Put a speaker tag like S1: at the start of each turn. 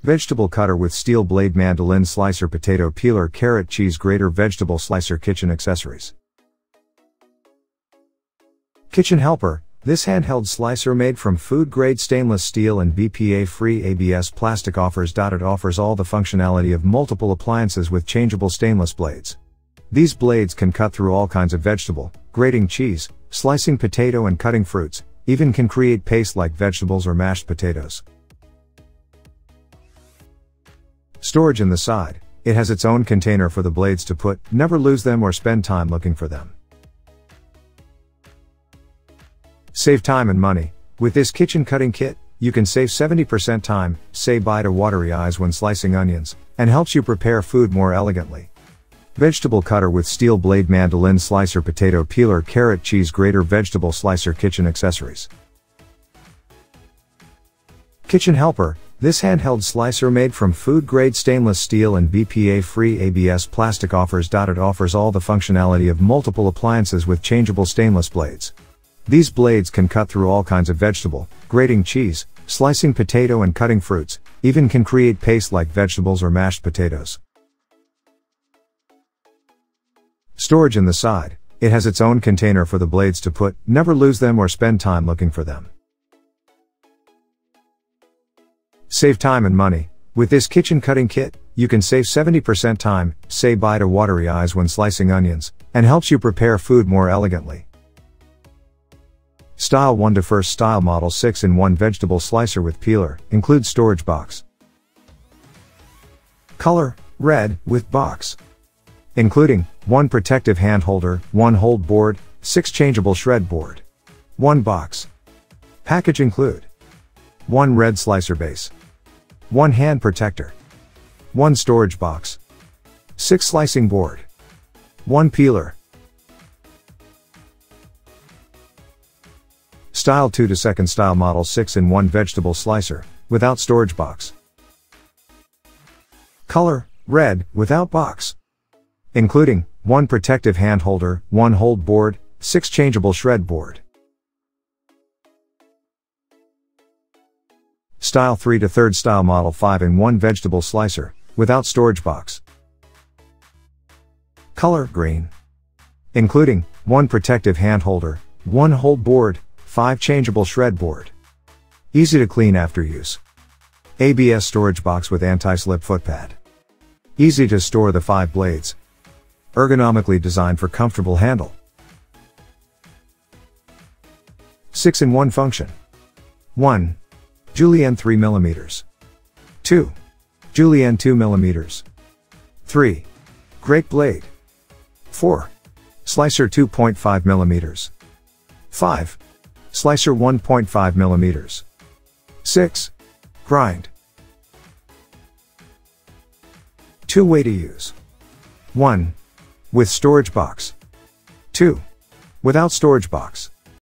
S1: Vegetable cutter with steel blade, mandoline slicer, potato peeler, carrot, cheese grater, vegetable slicer, kitchen accessories. Kitchen helper. This handheld slicer made from food-grade stainless steel and BPA-Free ABS plastic offers.It offers all the functionality of multiple appliances with changeable stainless blades. These blades can cut through all kinds of vegetable, grating cheese, slicing potato and cutting fruits, even can create paste like vegetables or mashed potatoes. Storage in the side. It has its own container for the blades to put, never lose them or spend time looking for them. Save time and money. With this kitchen cutting kit, you can save 70% time, say bye to watery eyes when slicing onions, and helps you prepare food more elegantly. Vegetable cutter with steel blade, mandoline slicer, potato peeler, carrot, cheese grater, vegetable slicer, kitchen accessories. Kitchen helper. This handheld slicer made from food-grade stainless steel and BPA-Free ABS plastic offers.It offers all the functionality of multiple appliances with changeable stainless blades. These blades can cut through all kinds of vegetable, grating cheese, slicing potato and cutting fruits, even can create paste like vegetables or mashed potatoes. Storage in the side. It has its own container for the blades to put, never lose them or spend time looking for them. Save time and money. With this kitchen cutting kit, you can save 70% time, say bye to watery eyes when slicing onions, and helps you prepare food more elegantly. Style 1 to first style model 6-in-1 vegetable slicer with peeler, includes storage box. Color, red, with box. Including, 1 protective hand holder, 1 hold board, 6 changeable shred board. 1 box. Package include 1 red slicer base, 1 hand protector, 1 storage box, 6 slicing board, 1 peeler. Style 2 to second style model 6-in-1 vegetable slicer, without storage box. Color, red, without box. Including, 1 protective hand holder, 1 hold board, 6 changeable shred board. Style 3 to third style model 5-in-1 vegetable slicer, without storage box. Color, green. Including, 1 protective hand holder, 1 hold board, 5 changeable shred board. Easy to clean after use. ABS storage box with anti-slip footpad. Easy to store the 5 blades. Ergonomically designed for comfortable handle. 6-in-1 function. 1. Julienne 3mm. 2. Julienne 2mm. 3. Grate blade. 4. Slicer 2.5mm. 5. Slicer 1.5mm. 6. Grind. 2 way to use. 1. With storage box. 2. Without storage box.